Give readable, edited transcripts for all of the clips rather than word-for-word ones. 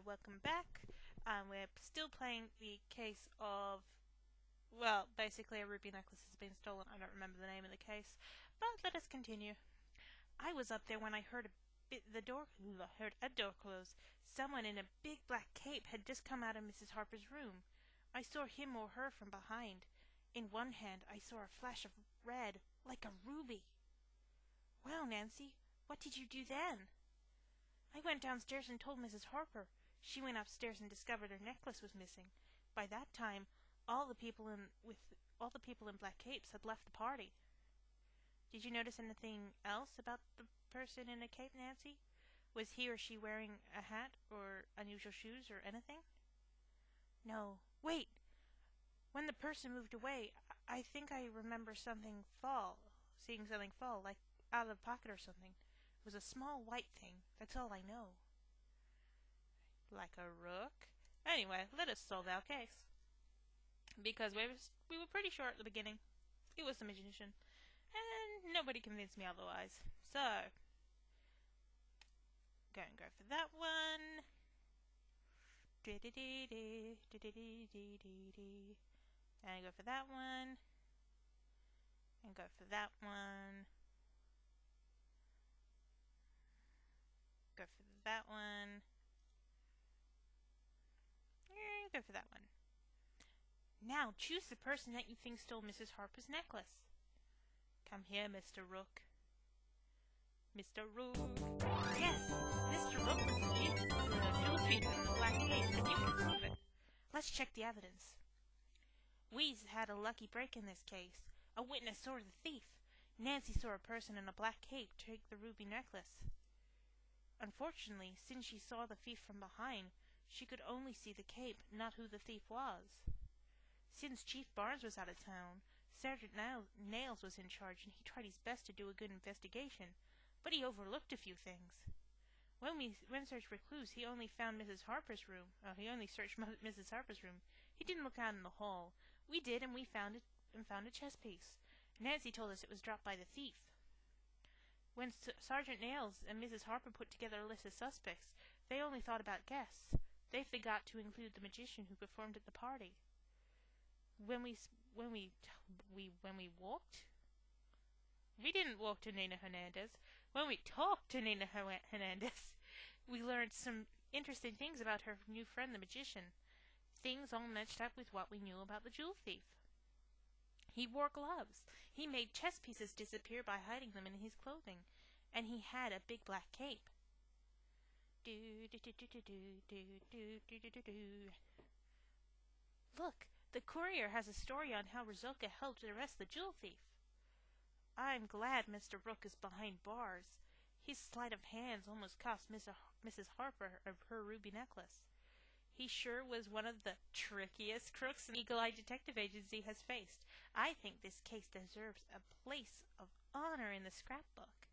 Welcome back. We're still playing the case of, well, basically a ruby necklace has been stolen. I don't remember the name of the case, but let us continue. I was up there when I heard a door close. Someone in a big black cape had just come out of Mrs. Harper's room. I saw him or her from behind. In one hand I saw a flash of red, like a ruby. Well, Nancy, what did you do then? I went downstairs and told Mrs. Harper. She went upstairs and discovered her necklace was missing. By that time, all the people in black capes had left the party. Did you notice anything else about the person in a cape, Nancy? Was he or she wearing a hat or unusual shoes or anything? No. Wait! When the person moved away, I think I remember seeing something fall, like out of the pocket or something. It was a small white thing. That's all I know. Like a rook? Anyway, let us solve our case. Because we were pretty sure at the beginning. It was the magician. And nobody convinced me otherwise. So, go for that one. And go for that one. And go for that one. Go for that one. And go for that one. Now choose the person that you think stole Mrs. Harper's necklace. Come here, Mr. Rook. Mr. Rook. Yes, Mr. Rook was the jewel thief in the black cape, and you can prove it. Let's check the evidence. We've had a lucky break in this case. A witness saw the thief. Nancy saw a person in a black cape take the ruby necklace. Unfortunately, since she saw the thief from behind, she could only see the cape, not who the thief was. Since Chief Barnes was out of town, Sergeant Nails was in charge, and he tried his best to do a good investigation, but he overlooked a few things. When we searched for clues, he only found Mrs. Harper's room. He only searched Mrs. Harper's room. He didn't look out in the hall. We did, and we found a chess piece. Nancy told us it was dropped by the thief. When Sergeant Nails and Mrs. Harper put together a list of suspects, they only thought about guests. They forgot to include the magician who performed at the party. When we walked, we didn't walk to Nina Hernandez. When we talked to Nina Hernandez, we learned some interesting things about her new friend, the magician. Things all matched up with what we knew about the jewel thief. He wore gloves. He made chess pieces disappear by hiding them in his clothing. And he had a big black cape. Look, the courier has a story on how Resulka helped arrest the jewel thief. I'm glad Mr. Rook is behind bars. His sleight of hand almost cost Mrs. Harper her ruby necklace. He sure was one of the trickiest crooks the Eagle Eye Detective Agency has faced. I think this case deserves a place of honor in the scrapbook.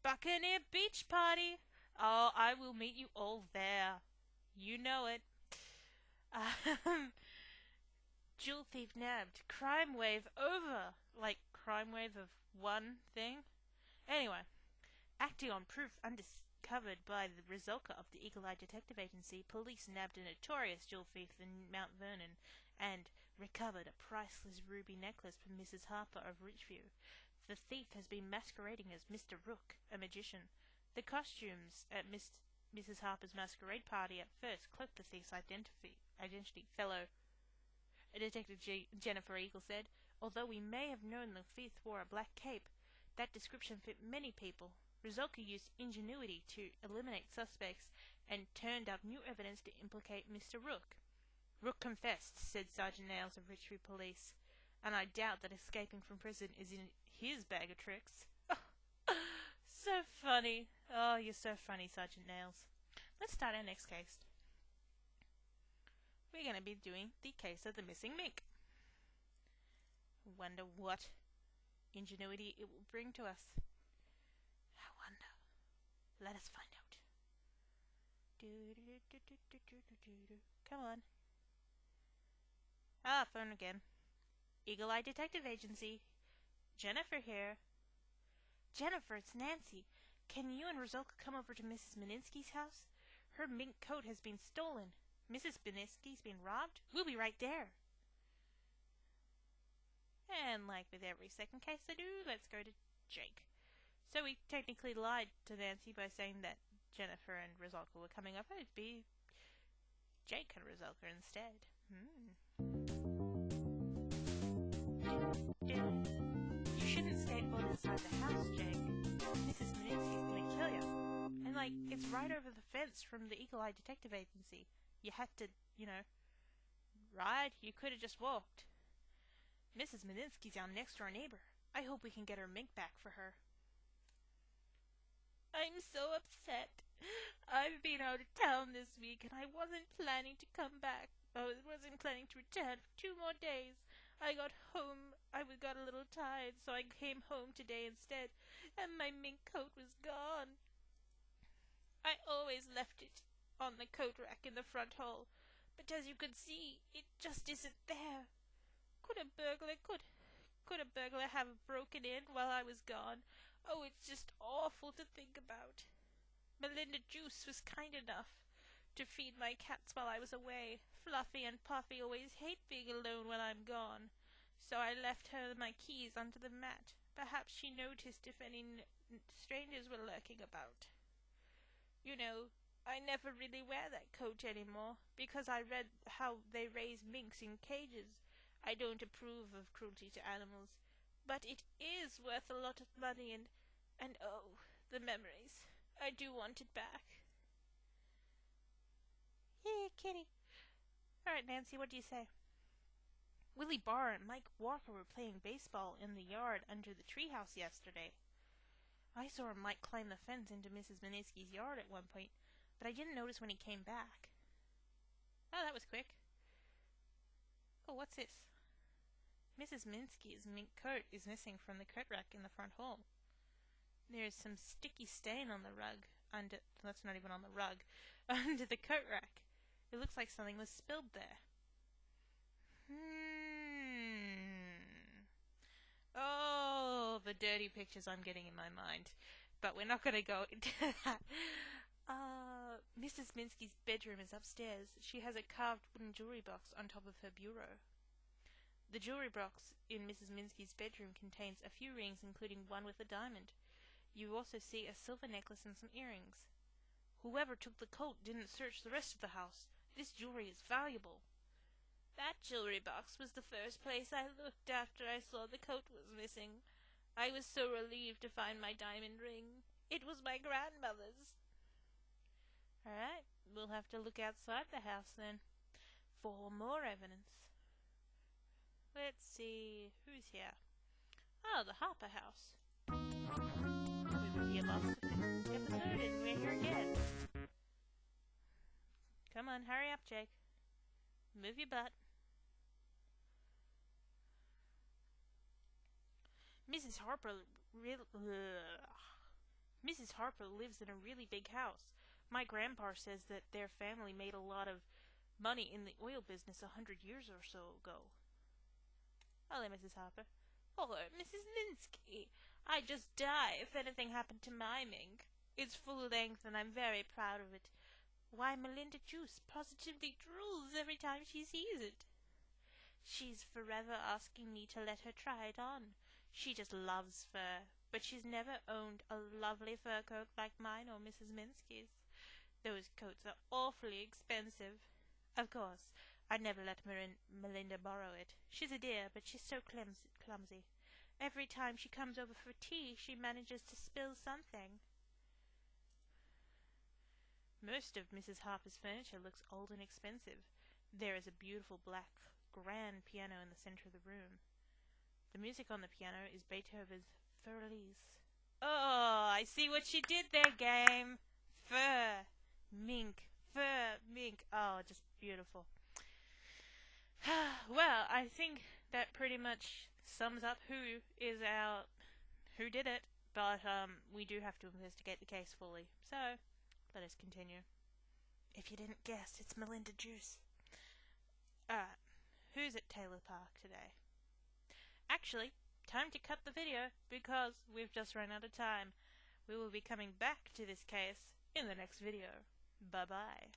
Buccaneer Beach Party! Oh, I will meet you all there. You know it. Jewel thief nabbed. Crime wave over. Like crime wave of one thing? Anyway, acting on proof uncovered by the Resulka of the Eagle Eye Detective Agency, police nabbed a notorious jewel thief in Mount Vernon and recovered a priceless ruby necklace from Mrs. Harper of Richview. The thief has been masquerading as Mr. Rook, a magician. The costumes at Mrs. Harper's masquerade party at first cloaked the thief's identity, fellow Detective Jennifer Eagle said. Although we may have known the thief wore a black cape, that description fit many people. Resulka used ingenuity to eliminate suspects and turned up new evidence to implicate Mr. Rook. Rook confessed, said Sergeant Nails of Richview Police, and I doubt that escaping from prison is in his bag of tricks. So funny. Oh, you're so funny, Sergeant Nails. Let's start our next case. We're going to be doing the case of the missing mink. Wonder what ingenuity it will bring to us. I wonder. Let us find out. Come on. Ah, phone again. Eagle Eye Detective Agency. Jennifer here. Jennifer, it's Nancy. Can you and Resulka come over to Mrs. Meninsky's house? Her mink coat has been stolen. Mrs. Beniski's been robbed. We'll be right there. And like with every second case I do, let's go to Jake. So we technically lied to Nancy by saying that Jennifer and Resulka were coming up. It'd be Jake and Resulka instead. You shouldn't stay all inside the house, Jake. Mrs. Minsky's gonna kill you. And it's right over the fence from the Eagle Eye Detective Agency. You had to, ride. You could have just walked. Mrs. Minsky's our next door neighbor. I hope we can get her mink back for her. I'm so upset. I've been out of town this week and I wasn't planning to come back. I wasn't planning to return for 2 more days. I got home. I got a little tired, so I came home today instead, and my mink coat was gone. I always left it on the coat rack in the front hall, but as you can see, it just isn't there. Could a burglar have broken in while I was gone? Oh, it's just awful to think about. Melinda Juice was kind enough to feed my cats while I was away. Fluffy and Puffy always hate being alone when I'm gone, so I left her my keys under the mat. Perhaps she noticed if any strangers were lurking about. I never really wear that coat anymore, because I read how they raise minks in cages. I don't approve of cruelty to animals, but it is worth a lot of money, and oh, the memories. I do want it back. Hey, kitty. Alright, Nancy, what do you say? Willie Barr and Mike Walker were playing baseball in the yard under the treehouse yesterday. I saw Mike climb the fence into Mrs. Minsky's yard at one point, but I didn't notice when he came back. Oh, that was quick. Oh, what's this? Mrs. Minsky's mink coat is missing from the coat rack in the front hall. There's some sticky stain on the rug that's not even on the rug, under the coat rack. It looks like something was spilled there. Oh, the dirty pictures I'm getting in my mind. But we're not going to go into that. Mrs. Minsky's bedroom is upstairs. She has a carved wooden jewelry box on top of her bureau. The jewelry box in Mrs. Minsky's bedroom contains a few rings, including one with a diamond. You also see a silver necklace and some earrings. Whoever took the coat didn't search the rest of the house. This jewelry is valuable. That jewelry box was the first place I looked after I saw the coat was missing. I was so relieved to find my diamond ring. It was my grandmother's. Alright, we'll have to look outside the house then for more evidence. Let's see, who's here? Oh, the Harper house. We were here last episode and we're here again. Come on, hurry up, Jake. Move your butt. Mrs. Harper lives in a really big house. My grandpa says that their family made a lot of money in the oil business 100 years or so ago. Hello, Mrs. Harper. Oh, Mrs. Minsky. I'd just die if anything happened to my mink. It's full length and I'm very proud of it. Why, Melinda Juice positively drools every time she sees it. She's forever asking me to let her try it on. She just loves fur, but she's never owned a lovely fur coat like mine or Mrs. Minsky's. Those coats are awfully expensive. Of course, I'd never let Melinda borrow it. She's a dear, but she's so clumsy. Every time she comes over for tea, she manages to spill something. Most of Mrs. Harper's furniture looks old and expensive. There is a beautiful black grand piano in the center of the room. The music on the piano is Beethoven's Fur-Elise. Oh, I see what you did there, game. Fur, mink. Oh, just beautiful. Well, I think that pretty much sums up who did it, but we do have to investigate the case fully. So, let us continue. If you didn't guess, it's Melinda Juice. Alright, who's at Taylor Park today? Actually, time to cut the video because we've just run out of time. We will be coming back to this case in the next video. Bye bye.